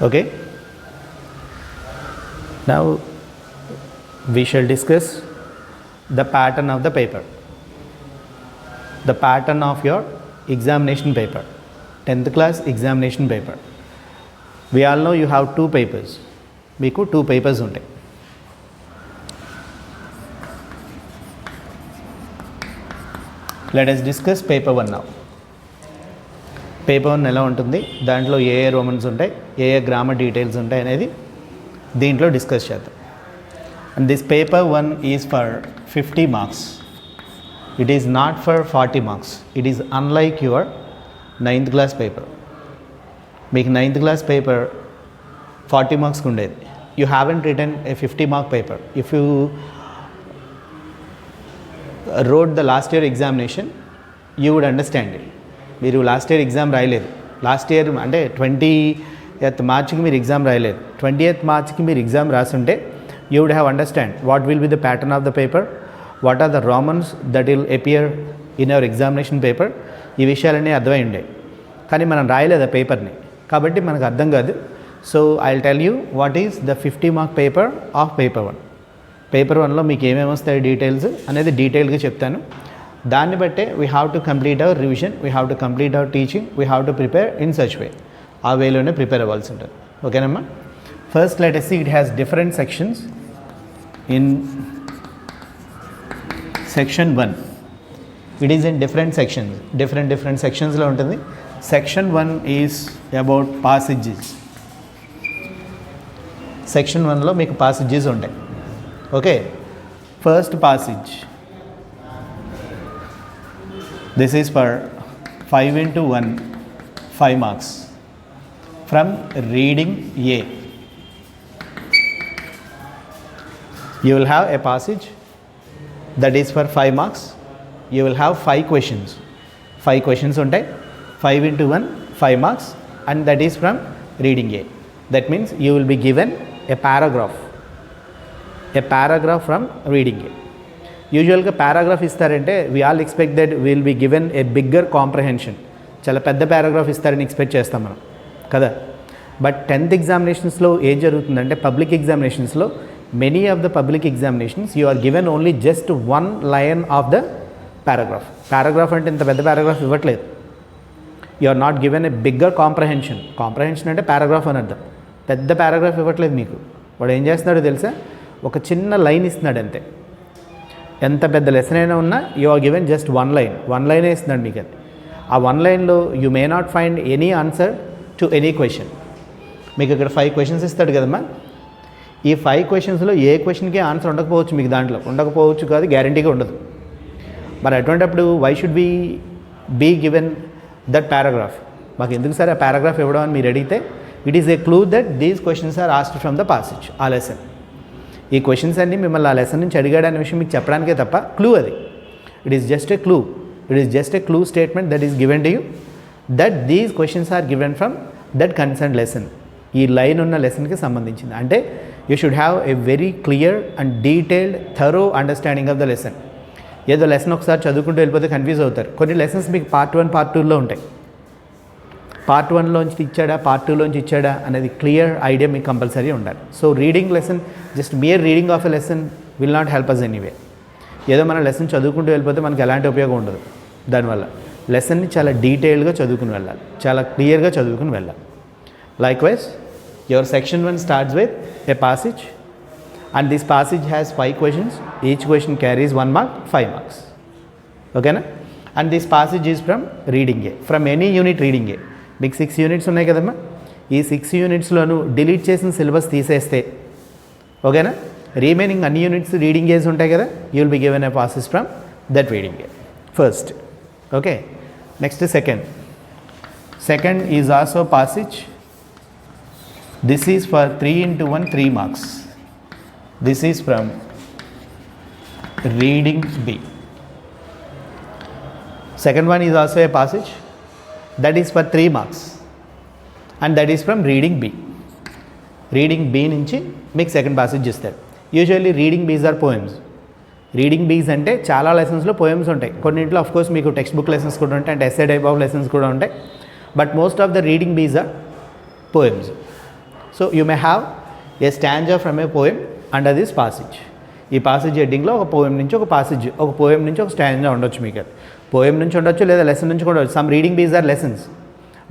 Okay, now we shall discuss the pattern of the paper, the pattern of your examination paper, 10th class examination paper. We all know you have two papers. మీకు two papers ఉంటాయి. Let us discuss paper 1 now. Paper 1 ఎలా ఉంటుంది, దాంట్లో ఏ ఏ Romans ఉంటాయి, ఏ ఏ grammar details ఉంటాయి అనేది దీంట్లో discuss చేద్దాం. And this paper 1 is for 50 marks. It is not for 40 marks. It is unlike your 9th class paper. మీకు 9th క్లాస్ పేపర్ 40 మార్క్స్కి ఉండేది. You haven't written a 50 mark paper. If you wrote the last year examination, you would understand it. మీరు last year exam రాయలేదు, last year అంటే 20th మార్చ్కి మీరు exam రాయలేదు, 20th మార్చ్కి మీరు ఎగ్జామ్ రాసుంటే you would have understand what will be the pattern of the paper, what are the Romans that will appear in our examination paper. ఈ విషయాలన్నీ అర్థమై ఉండే, కానీ మనం రాయలేదు ఆ పేపర్ని, కాబట్టి మనకు అర్థం కాదు. So I will tell you what is the 50 mark paper of paper 1. Paper 1లో మీకు ఏమేమి వస్తాయి డీటెయిల్స్ అనేది డీటెయిల్గా చెప్తాను. దాన్ని బట్టే we have to complete our revision, we have to complete our teaching, we have to prepare in such way. ఆ వేలోనే ప్రిపేర్ అవ్వాల్సి ఉంటుంది. ఓకేనమ్మా. First let us see, it has different sections. In section 1 it is in different sections, different sectionsలో ఉంటుంది. section 1 is about passages. section 1లో మీకు passages ఉంటాయి. Okay, first passage, this is for 5 into 1, 5 marks from reading A. You will have a passage that is for 5 marks. You will have 5 questions. 5 questions ఉంటాయి. 5 into 1, 5 marks, and that is from reading A. That means you will be given a paragraph from reading A. యూజువల్గా paragraph ఇస్తారంటే we all expect that will be given a bigger comprehension. చాలా పెద్ద paragraph ఇస్తారని expect చేస్తాం మనం కదా. But 10th ఎగ్జామినేషన్స్లో ఏం జరుగుతుందంటే, పబ్లిక్ ఎగ్జామినేషన్స్లో many of the public examinations you are given only just 1 line of the paragraph. Paragraph అంటే ఇంత పెద్ద పారాగ్రాఫ్ ఇవ్వట్లేదు. You are not given a bigger comprehension. Comprehension అంటే పారాగ్రాఫ్ అని అర్థం. పెద్ద పారాగ్రాఫ్ ఇవ్వట్లేదు మీకు. వాడు ఏం చేస్తున్నాడో తెలుసా, ఒక చిన్న లైన్ ఇస్తున్నాడు అంతే. ఎంత పెద్ద లెసన్ అయినా ఉన్నా you are given just 1 line. 1 లైనే ఇస్తున్నాడు మీకు. అది ఆ 1 లైన్లో you may not find any answer to any question. మీకు ఇక్కడ 5 క్వశ్చన్స్ ఇస్తాడు కదమ్మా. ఈ 5 క్వశ్చన్స్లో ఏ క్వశ్చన్కి ఆన్సర్ ఉండకపోవచ్చు, మీకు దాంట్లో ఉండకపోవచ్చు కాదు, గ్యారంటీగా ఉండదు. మరి అటువంటిప్పుడు why should be given that paragraph? మాకు ఎందుకు సార్ ఆ పారాగ్రాఫ్ ఇవ్వడం అని మీరు అడిగితే, it is a clue that these questions are asked from the passage, ఆ లెసన్. ఈ క్వశ్చన్స్ అన్నీ మిమ్మల్ని ఆ లెసన్ నుంచి అడిగాడు అనే విషయం మీకు చెప్పడానికే తప్ప క్లూ అది. It is just a clue. It is just a clue statement that is given to you that these questions are given from that concern lesson. ఈ లైన్ ఉన్న లెసన్కి సంబంధించింది. అంటే you should have a very clear and detailed thorough understanding of the lesson. ఏదో lesson ఒకసారి చదువుకుంటూ వెళ్ళిపోతే confuse అవుతారు. కొన్ని లెసన్స్ మీకు పార్ట్ 1, పార్ట్ 2లో ఉంటాయి. పార్ట్ 1లోంచి ఇచ్చాడా, పార్ట్ 2లోంచి ఇచ్చాడా అనేది క్లియర్ ఐడియా మీకు కంపల్సరీ ఉండాలి. So reading lesson, just mere reading of a lesson will not help us anyway. ఏదో మన లెసన్ చదువుకుంటూ వెళ్ళిపోతే మనకి ఎలాంటి ఉపయోగం ఉండదు. దానివల్ల లెసన్ని చాలా డీటెయిల్డ్గా చదువుకుని వెళ్ళాలి, చాలా క్లియర్గా చదువుకుని వెళ్ళాలి. Likewise your section 1 starts with a passage, and this passage has 5 questions. Each question carries 1 mark, 5 marks. ఓకేనా? and this passage is from reading A, from any unit reading A. మీకు 6 యూనిట్స్ ఉన్నాయి కదమ్మా. ఈ 6 యూనిట్స్లోనూ డిలీట్ చేసిన syllabus తీసేస్తే, ఓకేనా, remaining అన్ని units reading A's ఉంటాయి కదా, you will be given a passage from that reading A first. Okay, next second is also passage. This is for 3 into 1, 3 marks. This is from reading B. Second one is also a passage that is for 3 marks, and that is from reading B. Reading B నుంచి మీకు second passage ఇస్తారు. Usually reading బీస్ are poems. Reading Bs అంటే చాలా లెసన్స్లో poems ఉంటాయి. కొన్నింట్లో of course మీకు టెక్స్ట్ బుక్ లెసన్స్ కూడా ఉంటాయి, అంటే ఎస్ఏ టైప్ ఆఫ్ లెసన్స్ కూడా ఉంటాయి. But most of the reading బీస్ are poems. So you may have a stanza from a poem under this passage. ఈ పాసేజ్ హెడ్డింగ్లో ఒక పోయం నుంచి ఒక పాసేజ్, ఒక పోయం నుంచి ఒక స్టాంజా ఉండొచ్చు. మీకు అది పోయం నుంచి ఉండొచ్చు లేదా లెసన్ నుంచి కూడా ఉండొచ్చు. సమ్ రీడింగ్ బీస్ are lessons,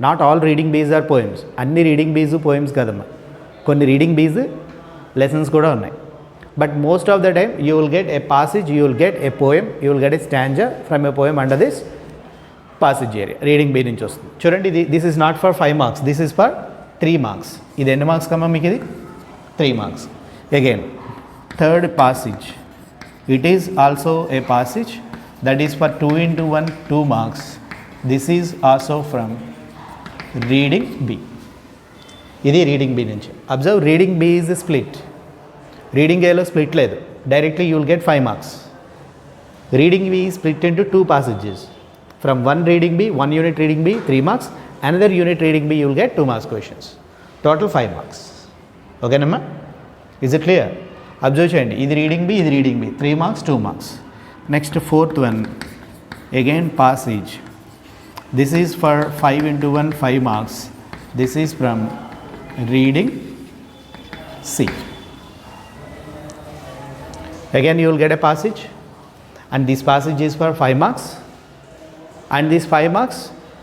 not all reading బీస్ ఆర్ పోయమ్స్. అన్ని రీడింగ్ బీస్ పోయమ్స్ కదమ్మా, కొన్ని రీడింగ్ బీస్ లెసన్స్ కూడా ఉన్నాయి. But most of the time you will get a passage, you will get a poem, you will get a stanza from a poem under this passage area. Reading B నుంచి వస్తుంది. చూడండి, this is not for 5 marks, this is for 3 marks. ఇది ఎన్ని marks కమ్మా మీకు? ఇది 3 marks. Again third passage, it is also a passage that is for 2 into 1 2 marks. This is also from reading B. ఇది reading B నుంచి. Observe, reading B is split. Reading ఏలో split లేదు, directly you will get 5 marks. Reading B is split into 2 passages. From 1 reading B, 1 unit reading B 3 marks, another unit reading B you will get 2 marks questions. Total 5 marks. Okay namma? Is it clear? Observe cheyandi, ఇది reading B, ఇది reading B, 3 marks 2 marks. Next fourth one, again passage. This is for 5 into 1 5 marks. This is from reading C. Again you will get a passage, and this passage is for 5 marks, and these 5 marks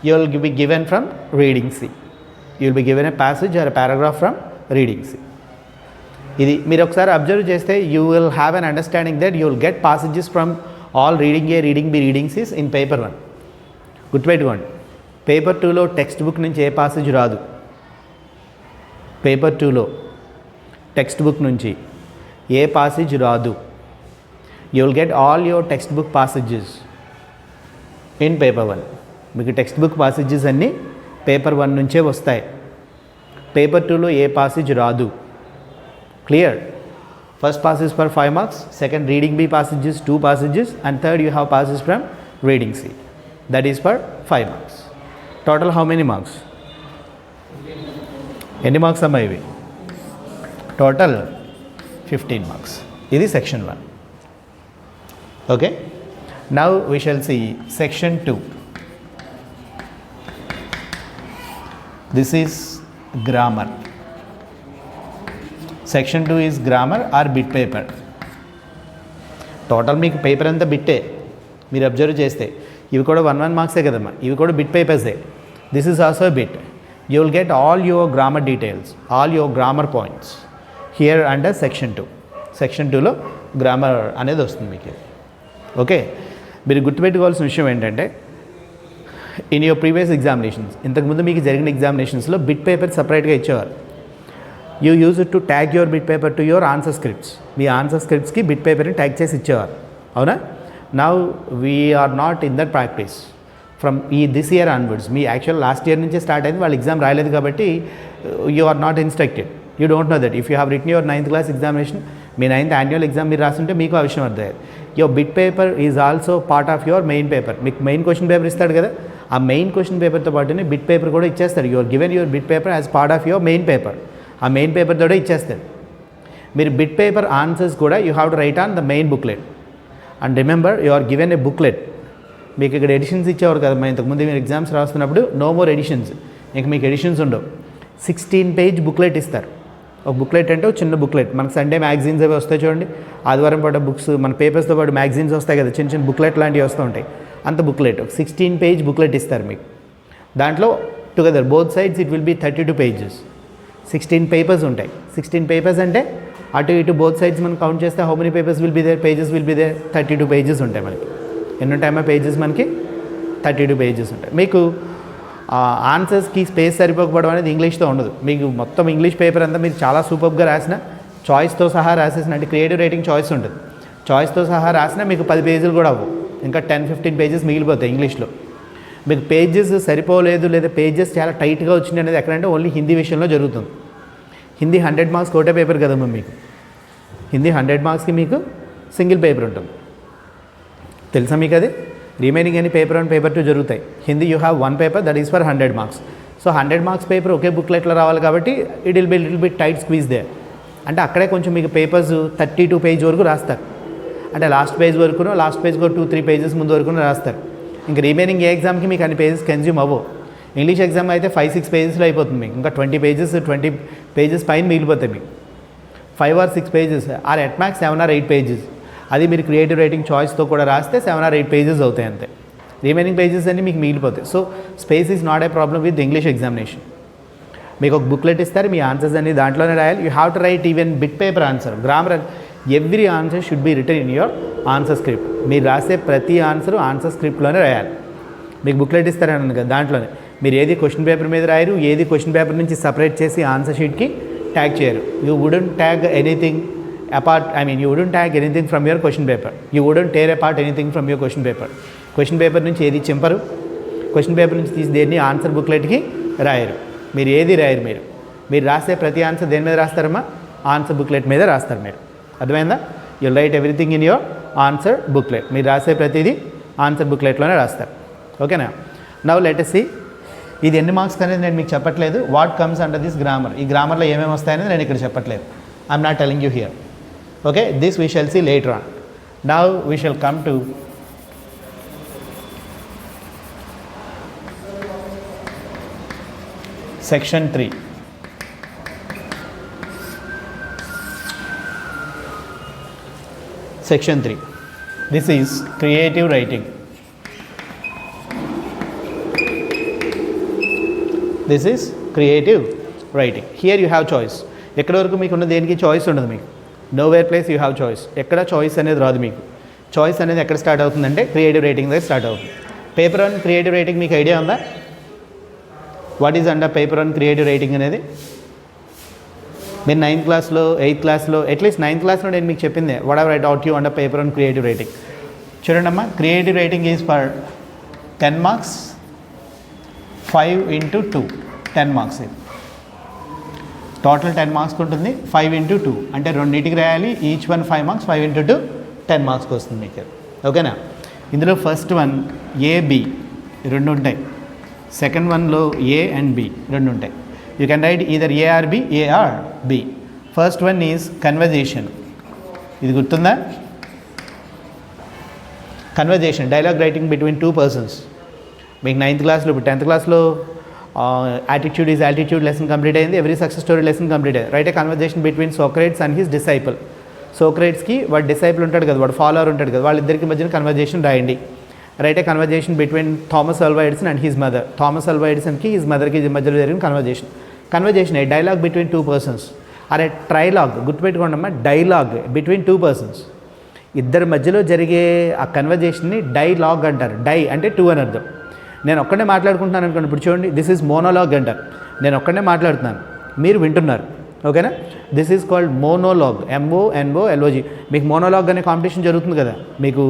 you will be given from reading C. You will be given a passage or a paragraph from reading C. ఇది మీరు ఒకసారి observe చేస్తే you will have an understanding that you will get passages from all reading A, reading B, reading C's in paper 1. గుర్తుపెట్టుకోండి, paper 2లో textbook నుంచి ఏ passage రాదు. Paper 2లో టెక్స్ట్ బుక్ నుంచి ఏ పాసేజ్ రాదు. You will get all your textbook passages in paper 1. మీకు టెక్స్ట్ బుక్ పాసేజెస్ అన్నీ పేపర్ 1 నుంచే వస్తాయి. పేపర్ 2లో ఏ పాసేజ్ రాదు. Clear? First passage for 5 marks, second reading B passages 2 passages, and third you have passage from reading C. That is for 5 marks. Total how many marks? Any marks amma ivi? Total 15 marks. This is section 1. Okay? Now we shall see section 2. This is grammar. Section 2 is grammar or bit paper. Total మీకు paper అంతా బిట్టే. మీరు observe చేస్తే ఇవి కూడా 1 మార్క్సే కదమ్మా, ఇవి కూడా బిట్ పేపర్సే. This is also bit. You will get all your grammar details, all your grammar points here under section 2. Section 2లో గ్రామర్ అనేది వస్తుంది మీకు. ఓకే, మీరు గుర్తుపెట్టుకోవాల్సిన విషయం ఏంటంటే, ఇన్ యువర్ ప్రీవియస్ ఎగ్జామినేషన్స్, ఇంతకుముందు మీకు జరిగిన ఎగ్జామినేషన్స్లో బిట్ పేపర్ సపరేట్గా ఇచ్చేవారు. You use it to tag your bit paper to your answer scripts. మీ ఆన్సర్ స్క్రిప్ట్స్కి బిట్ పేపర్ని ట్యాగ్ చేసి ఇచ్చేవారు, అవునా? Now we're not in that practice from this year onwards. మీ యాక్చువల్ లాస్ట్ ఇయర్ నుంచే స్టార్ట్ అయింది, వాళ్ళు ఎగ్జామ్ రాయలేదు కాబట్టి you are not instructed. You don't know that. If you have written your 9th class examination, మీ 9th annual exam మీరు రాస్తుంటే మీకు ఆ విషయం అర్థమయ్యేది. Your bit paper is also part of your main paper. మీకు మెయిన్ క్వశ్చన్ పేపర్ ఇస్తాడు కదా, ఆ మెయిన్ క్వశ్చన్ పేపర్తో పాటునే బిట్ పేపర్ కూడా ఇచ్చేస్తాడు. Your given your bit paper as part of your main paper. ఆ మెయిన్ పేపర్తో ఇచ్చేస్తాడు. మీరు బిట్ పేపర్ ఆన్సర్స్ కూడా you have to write on the main booklet. And remember, you are given a booklet. మీకు ఇక్కడ editions ఇచ్చేవారు కదా, ఇంతకుముందు మీరు ఎగ్జామ్స్ రాస్తున్నప్పుడు నో మోర్ ఎడిషన్స్. ఇంక మీకు ఎడిషన్స్ ఉండవు. 16 పేజ్ బుక్లెట్ ఇస్తారు. ఒక బుక్లెట్ అంటే ఒక చిన్న బుక్లెట్. మనకు సండే మ్యాగజైన్స్ అవి వస్తాయి చూడండి, ఆదివారం పాటు బుక్స్, మన పేపర్స్తో పాటు మ్యాగజైన్స్ వస్తాయి కదా, చిన్న చిన్న బుక్లెట్ లాంటివి వస్తూ ఉంటాయి. అంత బుక్లెట్, ఒక 16 పేజ్ బుక్లెట్ ఇస్తారు మీకు. దాంట్లో together both sides it will be 32 pages. 16 papers ఉంటాయి. 16 పేపర్స్ అంటే అటు ఇటు బోత్ సైడ్స్ మనం కౌంట్ చేస్తే how many papers will be there, pages will be there, 32 pages ఉంటాయి మనకి. ఎన్ని ఉంటాయమ్మా పేజెస్ మనకి? 32 పేజెస్ ఉంటాయి. మీకు ఆన్సర్స్కి స్పేస్ సరిపోకపోవడం అనేది ఇంగ్లీష్తో ఉండదు. మీకు మొత్తం ఇంగ్లీష్ పేపర్ అంతా మీరు చాలా సూపర్గా రాసిన, చాయిస్తో సహా రాసేసిన, అంటే క్రియేటివ్ రైటింగ్ చాయిస్ ఉంటుంది. చాయిస్తో సహా రాసినా మీకు 10 పేజీలు కూడా అవ్వవు, ఇంకా 10-15 పేజెస్ మిగిలిపోతాయి ఇంగ్లీష్లో. మీకు పేజెస్ సరిపోలేదు లేదా పేజెస్ చాలా టైట్గా వచ్చింది అనేది ఎక్కడంటే ఓన్లీ హిందీ విషయంలో జరుగుతుంది. హిందీ 100 మార్క్స్ కోటే పేపర్ కదమ్మా మీకు. హిందీ 100 మార్క్స్కి మీకు సింగిల్ పేపర్ ఉంటుంది, తెలుసా మీకు అది? రిమైనింగ్ అని పేపర్ 1 పేపర్ 2 జరుగుతాయి. Hindi you have 1 paper that is for 100 marks. So 100 marks paper ఒకే బుక్లెట్లో రావాలి కాబట్టి it will be little bit tight squeeze they. అంటే అక్కడే కొంచెం మీకు పేపర్స్ 32 పేజ్ వరకు రాస్తారు. అంటే లాస్ట్ పేజ్ వరకు, లాస్ట్ పేజ్ కూడా 2-3 పేజెస్ ముందు వరకు రాస్తారు. ఇంకా రిమైనింగ్ ఏ ఎగ్జామ్కి మీకు అన్ని పేజెస్ కన్జ్యూమ్ అవ్వవు. ఇంగ్లీష్ ఎగ్జామ్ అయితే 5-6 పేజెస్లో అయిపోతుంది మీకు, ఇంకా 20 పేజెస్ పైన మిగిలిపోతాయి మీకు. 5 or 6 pages or at max 7 or 8 pages. అది మీరు క్రియేటివ్ రైటింగ్ చాయిస్తో కూడా రాస్తే 7 or 8 పేజెస్ అవుతాయి అంతే. రిమైనింగ్ పేజెస్ అన్నీ మీకు మిగిలిపోతాయి. So space is not a problem with English examination. మీకు ఒక బుక్లెట్ ఇస్తారు, మీ ఆన్సర్స్ అన్ని దాంట్లోనే రాయాలి. You have to write even bit paper answer, grammar, every answer should be written in your answer script. మీరు రాసే ప్రతి ఆన్సర్ స్క్రిప్ట్లోనే రాయాలి. మీకు బుక్లెట్ ఇస్తారని కదా, దాంట్లోనే మీరు ఏది క్వశ్చన్ పేపర్ మీద రాయరు, ఏది క్వశ్చన్ పేపర్ నుంచి సపరేట్ చేసి ఆన్సర్ షీట్కి ట్యాగ్ చేయరు. You wouldn't tag anything apart, I mean you wouldn't tag anything from your question paper, you wouldn't tear apart anything from your question paper నుంచి ఏది చింపరు, question paper నుంచి తీసి దేన్ని answer బుక్లెట్కి రాయరు. మీరు ఏది రాయరు. మీరు రాసే ప్రతి ఆన్సర్ దేని మీద రాస్తారమ్మా? ఆన్సర్ బుక్లెట్ మీద రాస్తారు మీరు. అర్థమైందా? You right everything in your answer booklet. మీరు రాసే ప్రతిదీ ఆన్సర్ బుక్లెట్లోనే రాస్తారు. ఓకేనా? నవ్ లెట్ us see ఇది ఎన్ని మార్క్స్ అనేది నేను మీకు చెప్పట్లేదు. What comes under this grammar, ఈ గ్రామర్లో ఏమేమి వస్తాయనేది నేను ఇక్కడ చెప్పట్లేదు. I'm not telling you here. Okay, this we shall see later on. Now we shall come to section 3. Section 3. This is creative writing. This is creative writing. Here you have choice. ఎక్కడి వరకు మీకు ఉన్న దేనికి choice ఉండదు మీకు. Nowhere place you have choice. ఎక్కడ choice అనేది రాదు మీకు. చాయిస్ అనేది ఎక్కడ స్టార్ట్ అవుతుందంటే క్రియేటివ్ రైటింగ్ దగ్గర స్టార్ట్ అవుతుంది. పేపర్ ఆన్ క్రియేటివ్ రైటింగ్ మీకు ఐడియా ఉందా? What is under paper on creative writing అనేది? మీరు 9th క్లాస్లో 8th క్లాస్లో అట్లీస్ట్ 9th క్లాస్లో నేను మీకు చెప్పిందే whatever I taught you under paper on creative writing. చూడండి అమ్మా, creative writing is for 10 marks, 5 into 2 10 marks. ఇది టోటల్ 10 మార్క్స్ ఉంటుంది. 5 into 2 అంటే రెండింటికి రాయాలి. ఈచ్ వన్ 5 మార్క్స్, 5 into 2 10 మార్క్స్కి వస్తుంది మీకు. ఓకేనా? ఇందులో ఫస్ట్ వన్ AB రెండు ఉంటాయి, సెకండ్ వన్లో A and B రెండు ఉంటాయి. You can write either A or B. First one is conversation. ఇది గుర్తుందా? Conversation, dialogue writing between 2 persons. మీకు 9th క్లాస్లో, ఇప్పుడు 10th క్లాస్లో attitude is altitude lesson complete అయింది. Every success story lesson complete అయింది. Write a conversation between Socrates and his disciple. సోక్రేట్స్కి వాడు డిసైపుల్ ఉంటాడు కదా, వాడు ఫాలోవర్ ఉంటాడు కదా, వాళ్ళిద్దరికి మధ్యన కన్వర్జేషన్ రాయండి. Write a conversation between Thomas Alva Edison and his mother. Thomas Alva ఎడిసన్కి హిజ్ మదర్కి మధ్యలో జరిగిన conversation a dialogue between 2 persons. అరే ట్రైలాగ్ గుర్తుపెట్టుకోండి అమ్మా, డైలాగ్ బిట్వీన్ 2 persons. ఇద్దరి మధ్యలో జరిగే ఆ కన్వర్జేషన్ని డైలాగ్ అంటారు. డై అంటే 2 అని అర్థం. నేను ఒక్కడే మాట్లాడుకుంటున్నాను అనుకోండి, ఇప్పుడు చూడండి, దిస్ ఈజ్ మోనోలాగ్ అంటారు. నేను ఒక్కడే మాట్లాడుతున్నాను, మీరు వింటున్నారు. ఓకేనా? This is called monologue, MONOLOG. మీకు మోనోలాగ్ అనే కాంపిటీషన్ జరుగుతుంది కదా, మీకు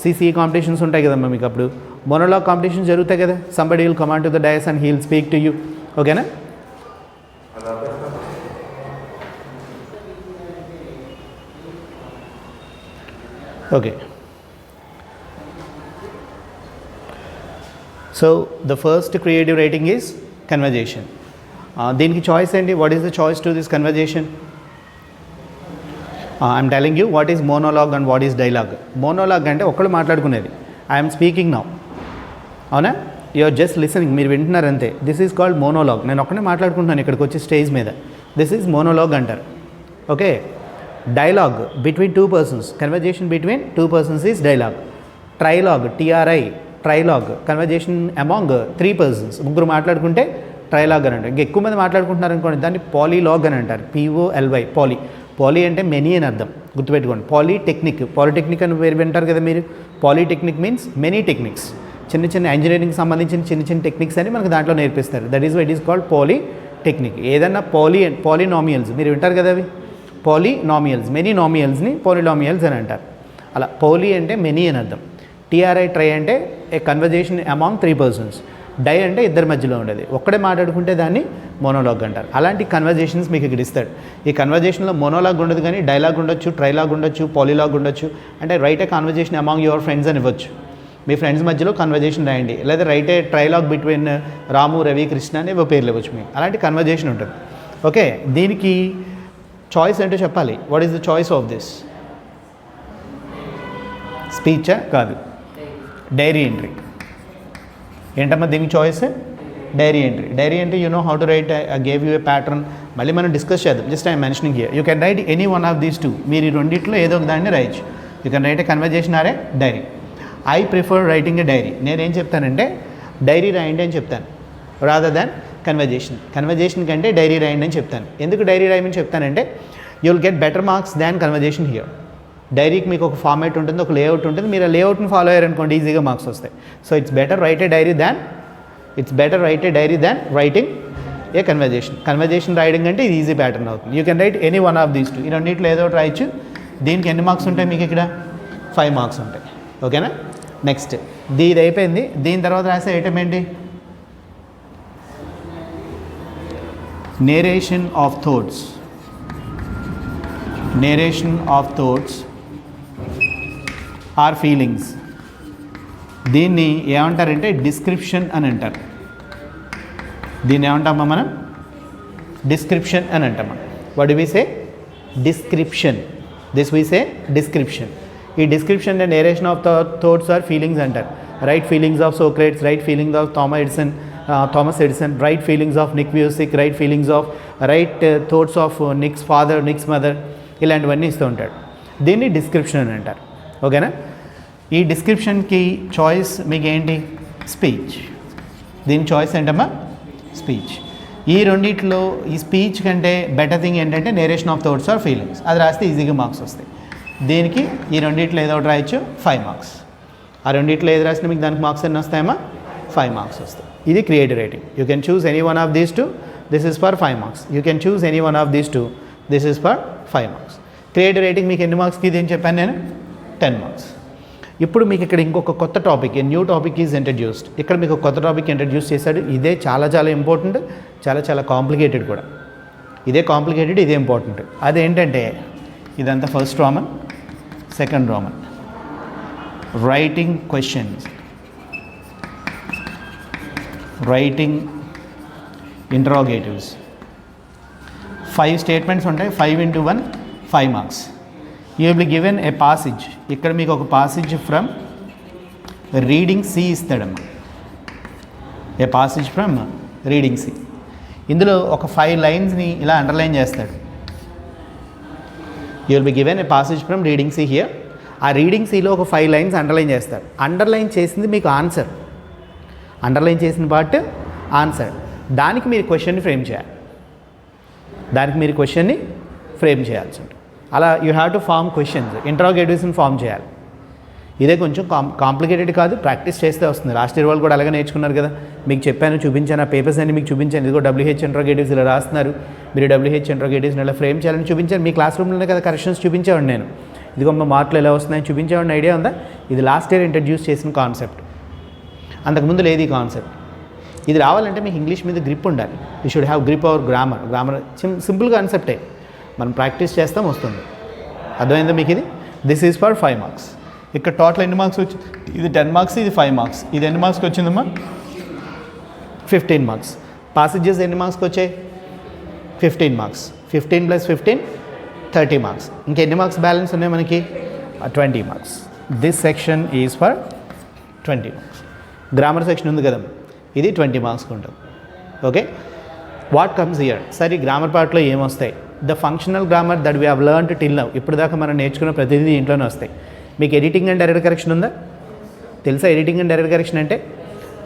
CCE కాంపిటీషన్స్ ఉంటాయి కదమ్మా మీకు. అప్పుడు మోనోలాగ్ కాంపిటీషన్ జరుగుతాయి కదా. Somebody will come on to the dais and he will speak to you. ఓకేనా? Okay. So the first creative writing is conversation. దీనికి చాయిస్ ఏంటి? What is the choice to this conversation? I'm telling you what is monologue and what is dialogue. Monologue అంటే ఒకళ్ళు మాట్లాడుకునేది. I'm speaking now, అవునా? You're just listening, మీరు వింటున్నారు అంతే. This is called monologue. నేను ఒక్కడే మాట్లాడుకుంటున్నాను ఇక్కడికి వచ్చి స్టేజ్ మీద. దిస్ ఈజ్ మోనోలాగ్ అంటారు. Okay. Dialogue between 2 persons, conversation between 2 persons is dialogue. Trialogue, TRI, trialogue, conversation among 3 persons, ముగ్గురు మాట్లాడుకుంటే ట్రైలాగ్ అని అంటారు. ఇంకా ఎక్కువ మంది మాట్లాడుకుంటున్నారు అనుకోండి, దాన్ని పాలీలాగ్ అని అంటారు. POLY, poly. పాలీ అంటే మెనీ అని అర్థం, గుర్తుపెట్టుకోండి. పాలీటెక్నిక్, పాలిటెక్నిక్ అని పేరు వింటారు కదా మీరు. Polytechnic means many techniques. చిన్న చిన్న ఇంజనీరింగ్కి సంబంధించిన చిన్న టెక్నిక్స్ అని మనకు దాంట్లో నేర్పిస్తారు. That is why it is called polytechnic. ఏదన్నా పాలీనామియల్స్ మీరు వింటారు కదా, అవి పాలీనామియల్స్. మెనీ నామియల్స్ని పాలీనామియల్స్ అని అంటారు. అలా పాలీ అంటే మెనీ అని అర్థం. TRI, ట్రై అంటే ఏ కన్వర్జేషన్ అమాంగ్ 3 persons. డై అంటే ఇద్దరి మధ్యలో ఉండేది. ఒక్కడే మాట్లాడుకుంటే దాన్ని మోనోలాగ్ అంటారు. అలాంటి కన్వర్జేషన్స్ మీకు ఇక్కడ ఇస్తాడు. ఈ కన్వర్జేషన్లో మోనోలాగ్ ఉండదు, కానీ డైలాగ్ ఉండొచ్చు, ట్రైలాగ్ ఉండొచ్చు, పాలీలాగ్ ఉండొచ్చు. అంటే right a conversation among your friends అని ఇవ్వచ్చు. మీ ఫ్రెండ్స్ మధ్యలో కన్వర్జేషన్ రాయండి. లేదా రైట్ ఏ ట్రైలాగ్ బిట్వీన్ రాము, రవి, కృష్ణ అని పేర్లు ఇవ్వచ్చు మీకు. అలాంటి కన్వర్జేషన్ ఉంటుంది. ఓకే. దీనికి చాయిస్ ఏంటో చెప్పాలి. What is the choice of this? స్పీచా? కాదు, డైరీ ఎంట్రీ. ఏంటమ్మా దీనికి choice? Diary entry you know how to write. I gave you a pattern. మళ్ళీ మనం డిస్కస్ చేద్దాం. Just I'm mentioning here. You can write any one of these two. మీరు ఈ రెండిట్లో ఏదో ఒక దాన్ని రాయొచ్చు. You can write a conversation or a diary. I prefer writing a diary. నేనేం చెప్తానంటే డైరీ రాయండి అని చెప్తాను, రాదర్ దాన్ కన్వర్జేషన్ కంటే డైరీ రాయండి అని చెప్తాను. ఎందుకు డైరీ రాయమని చెప్తానంటే you will get better marks than conversation here. డైరీకి మీకు ఒక ఫార్మేట్ ఉంటుంది, ఒక లేఅవుట్ ఉంటుంది. మీరు ఆ లేఅవుట్ని ఫాలో అయ్యారనుకోండి ఈజీగా మార్క్స్ వస్తాయి. So it's better write a diary than writing a conversation రాయడం అంటే ఇది ఈజీ ప్యాటర్న్ అవుతుంది. You can write any one of these two. ఈ రెండింటిలో ఏదో ఒకటి రాయొచ్చు. దీనికి ఎన్ని మార్క్స్ ఉంటాయి మీకు ఇక్కడ? 5 మార్క్స్ ఉంటాయి. ఓకేనా? నెక్స్ట్ ఇది అయిపోయింది. దీని తర్వాత రాసే ఐటమ్ ఏంటి? Narration of thoughts or feelings. దీన్ని ఏమంటారంటే డిస్క్రిప్షన్ అని అంటారు. దీన్ని ఏమంటామా మనం? డిస్క్రిప్షన్ అని అంటాం. What do we say? Description. This we say description. ఈ description and narration of thoughts or feelings అంటారు. Write feelings of Socrates, write feelings of Thomas Edison, write feelings of Nick Vujicic, write feelings of thoughts of Nick's father, Nick's mother, ఇలాంటివన్నీ ఇస్తూ ఉంటాడు. దీన్ని description అని అంటారు. ఓకేనా? ఈ డిస్క్రిప్షన్కి choice మీకు ఏంటి? స్పీచ్. దీని చాయిస్ ఏంటమ్మా? స్పీచ్. ఈ రెండిట్లో ఈ స్పీచ్ కంటే బెటర్ థింగ్ ఏంటంటే narration of thoughts or feelings. అది రాస్తే ఈజీగా మార్క్స్ వస్తాయి. దీనికి ఈ రెండిట్లో ఏదో ఒకటి రాయొచ్చు, 5 మార్క్స్. ఆ రెండిట్లో ఏది రాసినా మీకు దానికి మార్క్స్ ఎన్ని వస్తాయమ్మా? 5 మార్క్స్ వస్తాయి. ఇది creative writing. You can choose any one of these two. This is for 5 marks. You can choose any one of these two. This is for 5 marks. Creative writing మీకు ఎన్ని మార్క్స్కి ఇది అని చెప్పాను నేను? 10 మార్క్స్. ఇప్పుడు మీకు ఇక్కడ ఇంకొక కొత్త topic, a new topic is introduced. ఇక్కడ మీకు కొత్త టాపిక్ ఇంట్రడ్యూస్ చేశాడు. ఇదే చాలా చాలా ఇంపార్టెంట్, చాలా కాంప్లికేటెడ్ కూడా. ఇదే కాంప్లికేటెడ్, ఇదే ఇంపార్టెంట్. అదేంటంటే ఇదంతా first Roman, second Roman. Writing questions, writing interrogatives. 5 statements ఉంటాయి. 5 into 1 5 marks. You will be given a passage. ఇక్కడ మీకు ఒక పాసేజ్ ఫ్రమ్ రీడింగ్ సి ఇస్తాడమ్మా. A passage from reading C. ఇందులో ఒక 5 లైన్స్ని ఇలా అండర్లైన్ చేస్తాడు. You will be given a passage from reading C here. ఆ రీడింగ్ సిలో ఒక 5 లైన్స్ అండర్లైన్ చేస్తాడు. అండర్లైన్ చేసింది మీకు ఆన్సర్. అండర్లైన్ చేసిన పార్ట్ ఆన్సర్. దానికి మీరు క్వశ్చన్ని ఫ్రేమ్ చేయాల్సి ఉంటుంది. అలా you have to form questions, ఇంటరాగేటివ్స్ని ఫామ్ చేయాలి. ఇదే కొంచెం కాంప్లికేటెడ్ కాదు, ప్రాక్టీస్ చేస్తే వస్తుంది. లాస్ట్ ఇయర్ వాళ్ళు కూడా అలాగే నేర్చుకున్నారు కదా. మీకు చెప్పాను, చూపించాను, ఆ పేపర్స్ అన్ని మీకు చూపించాను. ఇదిగో WH ఇంటరాగేటివ్స్ ఇలా రాస్తున్నారు, మీరు WH ఇంటరాగేటివ్స్ని ఇలా ఫ్రేమ్ చేయాలని చూపించాను. మీ క్లాస్ రూమ్లోనే కదా కరెక్షన్స్ చూపించేవాడిని నేను. ఇదిగో మా మార్కులు ఎలా వస్తున్నాయని చూపించేవాడిని. ఐడియా ఉందా? ఇది లాస్ట్ ఇయర్ ఇంట్రడ్యూస్ చేసిన కాన్సెప్ట్. అంతకుముందు లేదు ఈ కాన్సెప్ట్. ఇది రావాలంటే మీకు ఇంగ్లీష్ మీద గ్రిప్ ఉండాలి. You should have grip our grammar simple కాన్సెప్టే. మనం ప్రాక్టీస్ చేస్తాం, వస్తుంది. అర్థమైందా మీకు? ఇది దిస్ ఈజ్ ఫర్ 5 మార్క్స్. ఇక్కడ టోటల్ ఎన్ని మార్క్స్ వచ్చింది? ఇది 10 మార్క్స్, ఇది 5 మార్క్స్. ఇది ఎన్ని మార్క్స్కి వచ్చిందమ్మా? 15 మార్క్స్. పాసేజెస్ ఎన్ని మార్క్స్కి వచ్చాయి? 15 మార్క్స్. 15 + 15 30 మార్క్స్. ఇంకెన్ని మార్క్స్ బ్యాలెన్స్ ఉన్నాయి మనకి? 20 marks. This section is for 20 marks. Grammar section ఉంది కదా, ఇది 20 మార్క్స్కి ఉంటుంది. Okay, what comes here? సరే, గ్రామర్ పార్ట్లో ఏమొస్తాయి? The functional grammar that we have learned till now. ఇప్పుడు దాకా మనం నేర్చుకున్న ప్రతిదీ ఇంట్లోనే వస్తాయి. మీకు ఎడిటింగ్ అండ్ ఎర్రర్ కరెక్షన్ ఉందా? తెలుసా ఎడిటింగ్ అండ్ ఎర్రర్ కరెక్షన్ అంటే?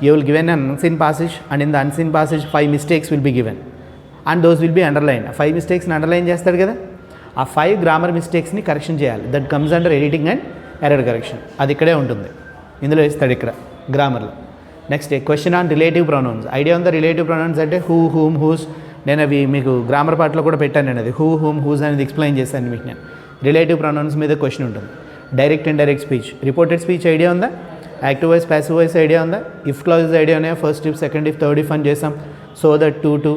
You will given an unseen passage and in the unseen passage 5 mistakes will be given and those will be underline. 5 మిస్టేక్స్ని అండర్లైన్ చేస్తాడు కదా, ఆ 5 గ్రామర్ మిస్టేక్స్ని కరెక్షన్ చేయాలి. That comes under editing and error correction. అది ఇక్కడే ఉంటుంది, ఇందులో ఇస్తాడు ఇక్కడ గ్రామర్లో. Next question on relative pronouns. Idea ఉందా? రిలేటివ్ ప్రొనౌన్స్ అంటే హూ, హూమ్, హూస్. నేను అవి మీకు గ్రామర్ పార్ట్లో కూడా పెట్టాను. నేను అది హూ, హూమ్, హూస్ అనేది ఎక్స్ప్లెయిన్ చేశాను మీకు. నేను రిలేటివ్ ప్రొనౌన్స్ మీద క్వశ్చన్ ఉంటుంది. Direct and direct speech, reported speech idea ఉందా? Active voice, passive voice idea ఉందా? ఇఫ్ క్లాజెస్ ఐడియా ఉన్నాయా? First if, second if, third if అని చేసాం. So that, to,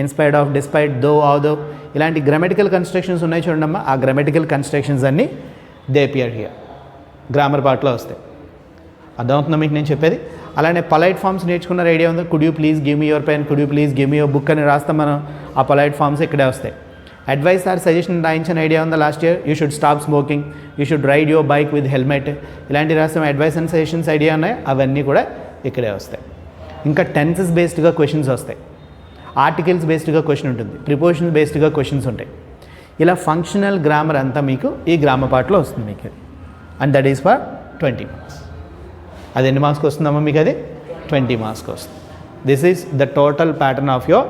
in spite of, despite, though, although, ఇలాంటి grammatical constructions ఉన్నాయి చూడండమ్మా. ఆ grammatical constructions అన్నీ దే అపియర్ హియర్. గ్రామర్ పార్ట్లో వస్తాయి. అర్థమవుతుందా మీకు నేను చెప్పేది? అలానే పొలైట్ ఫామ్స్ నేర్చుకున్న ఐడియా ఉందా? Could you please give me your pen, could you please give me your book అని రాస్తాం మనం. ఆ పొలైట్ ఫామ్స్ ఇక్కడే వస్తాయి. అడ్వైస్ ఆర్ సజెషన్ రాయించిన ఐడియా ఉందా? Last year you should stop smoking, you should ride your bike with helmet, ఇలాంటి రాస్తాం. అడ్వైస్ అండ్ సజెషన్స్ ఐడియా ఉన్నాయి, అవన్నీ కూడా ఇక్కడే వస్తాయి. ఇంకా టెన్సెస్ బేస్డ్గా క్వశ్చన్స్ వస్తాయి, ఆర్టికల్స్ బేస్డ్గా క్వశ్చన్ ఉంటుంది, ప్రిపోజిషన్ బేస్డ్గా క్వశ్చన్స్ ఉంటాయి. ఇలా ఫంక్షనల్ గ్రామర్ అంతా మీకు ఈ గ్రామర్ పార్ట్లో వస్తుంది మీకు. And that is for 20 marks. అది ఎన్ని మార్క్స్కి వస్తుందమ్మా మీకు? అది 20 మార్క్స్కి వస్తుంది. This is the total pattern of your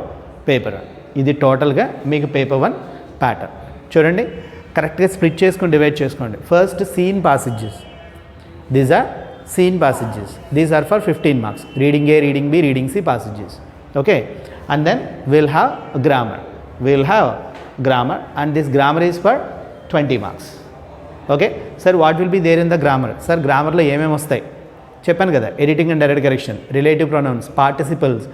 paper 1. ఇది టోటల్గా మీకు పేపర్ 1 ప్యాటర్న్. చూడండి, కరెక్ట్గా స్ప్లిట్ చేసుకొని డివైడ్ చేసుకోండి. First seen passages. These are scene passages. These are for 15 marks. Reading A, reading B, reading C passages. Okay. And then we'll have grammar. We'll have grammar, and this grammar is for 20 marks. Okay. Sir, what will be there in the grammar? Sir, grammar lo ఏమేమి వస్తాయి చెప్పాను కదా. Editing and direct correction, relative pronounce, participles,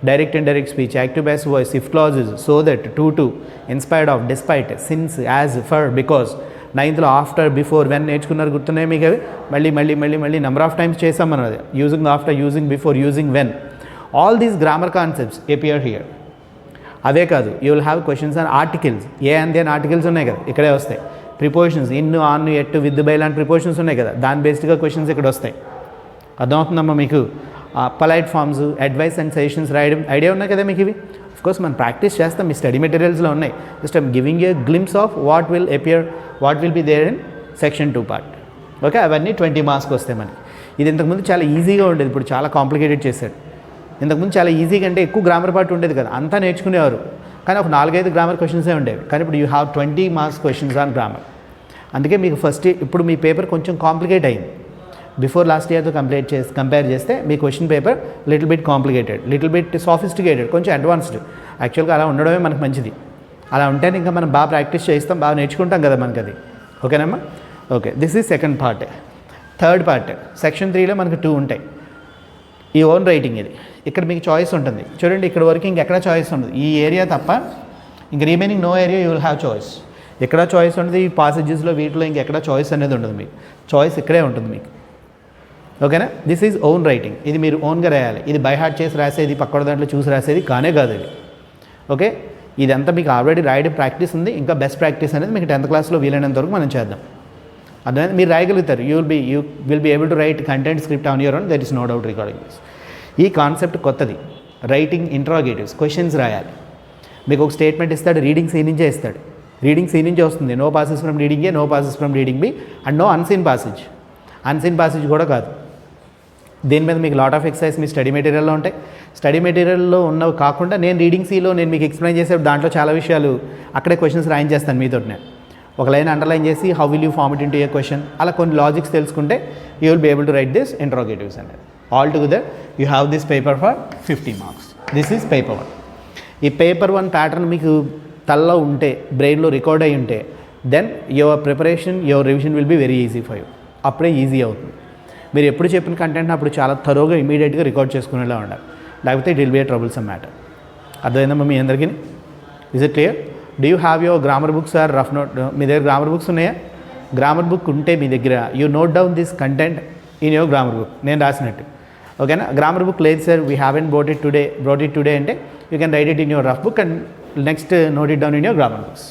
direct and direct speech, active passive voice, if clauses, so that, to, in spite of, despite, since, as, for, because. 9th after, before, when నేర్చుకున్నారు, గుర్తున్నాయి మీకు అవి? మళ్ళీ number of times చేసాం మనం అది. Using after, using before, using when. All these grammar concepts appear here. అవే కాదు, you will have questions on articles. A and దేని ఆర్టికల్స్ ఉన్నాయి కదా, ఇక్కడే వస్తాయి. Prepositions, in, on, at, with, by లాంటి ప్రిపోజిషన్స్ ఉన్నాయి కదా, దాని బేస్డ్గా క్వశ్చన్స్ ఇక్కడ వస్తాయి. అర్థమవుతుందమ్మా మీకు? Polite forms, advice and suggestions రాయడం ఐడియా ఉన్నాయి కదా మీకు ఇవి. కోర్స్ మనం ప్రాక్టీస్ చేస్తాం, మీ స్టడీ మెటీరియల్స్లో ఉన్నాయి. Just I'm giving a glimpse of what will appear, what will be there in section 2 part. Okay, అవన్నీ 20 మార్క్స్కి వస్తాయి మనకి. ఇది ఇంతకుముందు చాలా ఈజీగా ఉండేది, ఇప్పుడు చాలా కాంప్లికేటెడ్ చేశాడు. ఇంతకుముందు చాలా ఈజీగా అంటే ఎక్కువ గ్రామర్ పార్ట్ ఉండేది కదా, అంతా నేర్చుకునేవారు, కానీ ఒక 4-5 గ్రామర్ క్వశ్చన్సే ఉండేవి. కానీ ఇప్పుడు you have 20 marks questions on grammar. అందుకే మీకు ఫస్ట్ ఇప్పుడు మీ పేపర్ కొంచెం కాంప్లికేట్ అయింది. బిఫోర్ లాస్ట్ ఇయర్తో కంపేర్ చేస్తే మీ question paper little bit complicated, little bit sophisticated, కొంచెం అడ్వాన్స్డ్. యాక్చువల్గా అలా ఉండడమే మనకు మంచిది. అలా ఉంటేనే ఇంకా మనం బాగా ప్రాక్టీస్ చేస్తాం, బాగా నేర్చుకుంటాం కదా మనకి అది. ఓకేనమ్మా? Okay, this is second part. Third part section 3లో మనకు 2 ఉంటాయి. ఈ ఓన్ రైటింగ్ ఇది. ఇక్కడ మీకు చాయిస్ ఉంటుంది. చూడండి, ఇక్కడ వరకు ఇంకెక్కడ చాయిస్ ఉండదు. ఈ ఏరియా తప్ప ఇంక remaining no area you will have choice. ఎక్కడ చాయిస్ ఉంటుంది ఈ పాసేజెస్లో, వీటిలో ఇంకెక్కడ చాయిస్ అనేది ఉండదు మీకు. చాయిస్ ఇక్కడే ఉంటుంది మీకు. ఓకేనా? This is own writing. ఇది మీరు ఓన్గా రాయాలి. ఇది బై హార్ట్ చేసి రాసేది, పక్కన దాంట్లో చూసి రాసేది కానే కాదు ఇది. ఓకే, ఇదంతా మీకు ఆల్రెడీ రాయడం ప్రాక్టీస్ ఉంది. ఇంకా బెస్ట్ ప్రాక్టీస్ అనేది మీకు 10th క్లాస్లో వీలైనంత వరకు మనం చేద్దాం. అర్థమైంది? మీరు రాయగలుగుతారు. You will be able to write content script on your own. That is no doubt regarding this. ఈ కాన్సెప్ట్ కొత్తది. రైటింగ్ ఇంట్రాగేటివ్స్, క్వశ్చన్స్ రాయాలి. మీకు ఒక స్టేట్మెంట్ ఇస్తాడు, రీడింగ్ సీ నుంచే ఇస్తాడు. రీడింగ్ సీ నుంచే వస్తుంది. No passes from reading A, no passes from reading B, and no unseen passage. Unseen passage కూడా కాదు. దీని మీద మీకు లాట్ ఆఫ్ ఎక్సర్సైజ్ మీ స్టడీ మెటీరియల్లో ఉంటాయి. స్టడీ మెటీరియల్లో ఉన్నవి కాకుండా నేను రీడింగ్ సీలో నేను మీకు ఎక్స్ప్లెయిన్ చేసే దాంట్లో చాలా విషయాలు అక్కడే క్వశ్చన్స్ రాయించేస్తాను మీతో. నేను ఒక లైన్ అండర్లైన్ చేసి how will you form it into a question, అలా కొన్ని లాజిక్స్ తెలుసుకుంటే you will be able to write this interrogatives అనేది. All together you have this paper for 50 marks. This is paper 1. ఈ paper 1 pattern మీకు తల్లో ఉంటే, బ్రెయిన్లో రికార్డ్ అయి ఉంటే, then your preparation, your revision will be very easy for you. అప్పుడే easy అవుతుంది. మీరు ఎప్పుడు చెప్పిన కంటెంట్ అప్పుడు చాలా థరోగా ఇమీడియట్గా రికార్డ్ చేసుకునేలా ఉండాలి. లేకపోతే it will be a troublesome matter. అర్థమైందమ్మా మీ అందరికీ? Is it clear? Do you have your grammar books or rough note? మీ దగ్గర గ్రామర్ బుక్స్ ఉన్నాయా? గ్రామర్ బుక్ ఉంటే మీ దగ్గర you note down this content in your grammar book, నేను రాసినట్టు. ఓకేనా? గ్రామర్ బుక్ లేదు sir, we haven't brought it today అంటే you can write it in your rough book and next note it down in your grammar books.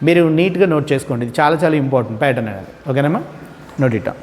మీరు నీట్గా note చేసుకోండి. ఇది చాలా చాలా ఇంపార్టెంట్ ప్యాటర్న్ అనేది. ఓకేనమ్మా? Note it down.